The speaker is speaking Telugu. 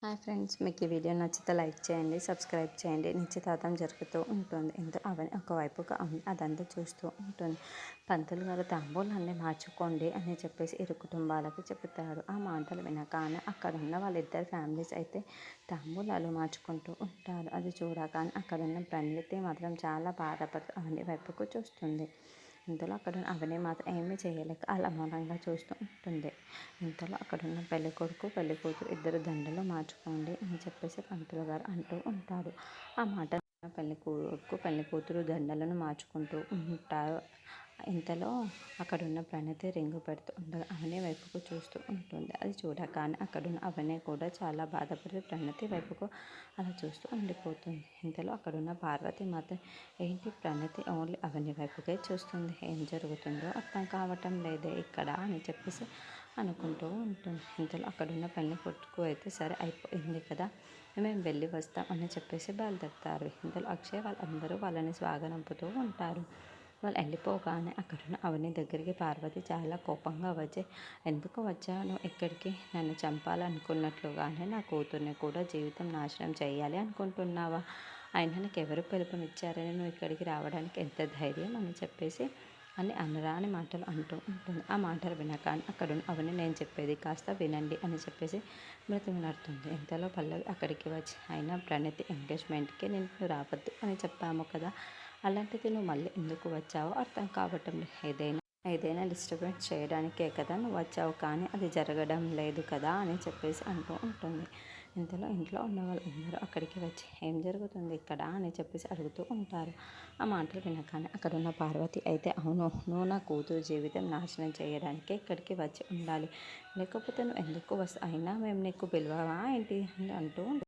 హాయ్ ఫ్రెండ్స్, మీకు ఈ వీడియో నచ్చితే లైక్ చేయండి, సబ్స్క్రైబ్ చేయండి. నిశ్చితార్థం జరుగుతూ ఉంటుంది. ఎంతో అవని ఒకవైపుగా అదంతా చూస్తూ ఉంటుంది. పంతులు గారు తాంబూలాన్ని మార్చుకోండి అని చెప్పేసి ఇరు కుటుంబాలకు చెబుతారు. ఆ మాటలు వినగానే అక్కడున్న వాళ్ళిద్దరు ఫ్యామిలీస్ అయితే తాంబూలాలు మార్చుకుంటూ ఉంటారు. అది చూడగానే అక్కడున్న ప్రణీతి మాత్రం చాలా బాధపడుతూ అవని వైపుకు చూస్తుంది. ఇంతలో అక్కడ అవని మాత్రం ఏమీ చేయలేక అలా మౌనంగా చూస్తూ ఉంటుంది. ఇంతలో అక్కడున్న పెళ్ళికొడుకు పెళ్ళికూతురు ఇద్దరు దండలు మార్చుకోండి అని చెప్పేసి పంతులు గారు అంటూ ఉంటాడు. ఆ మాట పెళ్ళికొడుకు పెళ్ళికూతురు దండలను మార్చుకుంటూ ఉంటారు. ఇంతలో అక్కడున్న ప్రణతి రింగు పెడుతూ ఉండగా అవని వైపుకు చూస్తూ ఉంటుంది. అది చూడగానే అక్కడున్న అవని కూడా చాలా బాధపడి ప్రణతి వైపుకు అలా చూస్తూ ఉండిపోతుంది. ఇంతలో అక్కడున్న పార్వతి మాత్రం ఏంటి ప్రణతి ఓన్లీ అవని వైపుకే చూస్తుంది, ఏం జరుగుతుందో అర్థం కావటం లేదే ఇక్కడ అని చెప్పేసి అనుకుంటూ ఉంటుంది. ఇంతలో అక్కడున్న పెళ్లి కొట్టుకు అయితే సరే అయిపోయింది కదా, మేము వెళ్ళి వస్తాం అని చెప్పేసి బయలుదేరుతారు. ఇంతలో అక్షయ్ వాళ్ళందరూ వాళ్ళని స్వాగతింపుతూ ఉంటారు. వాళ్ళు వెళ్ళిపోగానే అక్కడున్న అవని దగ్గరికి పార్వతి చాలా కోపంగా వచ్చి, ఎందుకు వచ్చాను ఇక్కడికి, నన్ను చంపాలనుకున్నట్లుగానే నా కూతుర్ని కూడా జీవితం నాశనం చేయాలి అనుకుంటున్నావా, అయినా నాకు ఎవరు పిలుపునిచ్చారని నువ్వు ఇక్కడికి రావడానికి ఎంత ధైర్యం అని చెప్పేసి అని అనరాని మాటలు అంటూ ఉంటుంది. ఆ మాటలు వినగానే అక్కడున్న అవని నేను చెప్పేది కాస్త వినండి అని చెప్పేసి బ్రతిమలాడుతుంది. ఇంతలో పల్లవి అక్కడికి వచ్చి, అయినా ప్రణతి ఎంగేజ్మెంట్కి నేను రావద్దు అని చెప్పాము కదా, అలాంటిది నువ్వు మళ్ళీ ఎందుకు వచ్చావో అర్థం కావటం లేదు. ఏదైనా డిస్టర్బెన్స్ చేయడానికే కదా నువ్వు వచ్చావు, కానీ అది జరగడం లేదు కదా అని చెప్పేసి అంటూ ఉంటుంది. ఇంతలో ఇంట్లో ఉన్న వాళ్ళందరూ అక్కడికి వచ్చి ఏం జరుగుతుంది ఇక్కడ అని చెప్పేసి అడుగుతూ ఉంటారు. ఆ మాటలు వినగానే అక్కడున్న పార్వతి అయితే అవును, నువ్వు నా కూతురు జీవితం నాశనం చేయడానికే ఇక్కడికి వచ్చి ఉండాలి, లేకపోతే నువ్వు ఎందుకు అయినా మేము నీకు పిలవవా ఏంటి అని అంటూ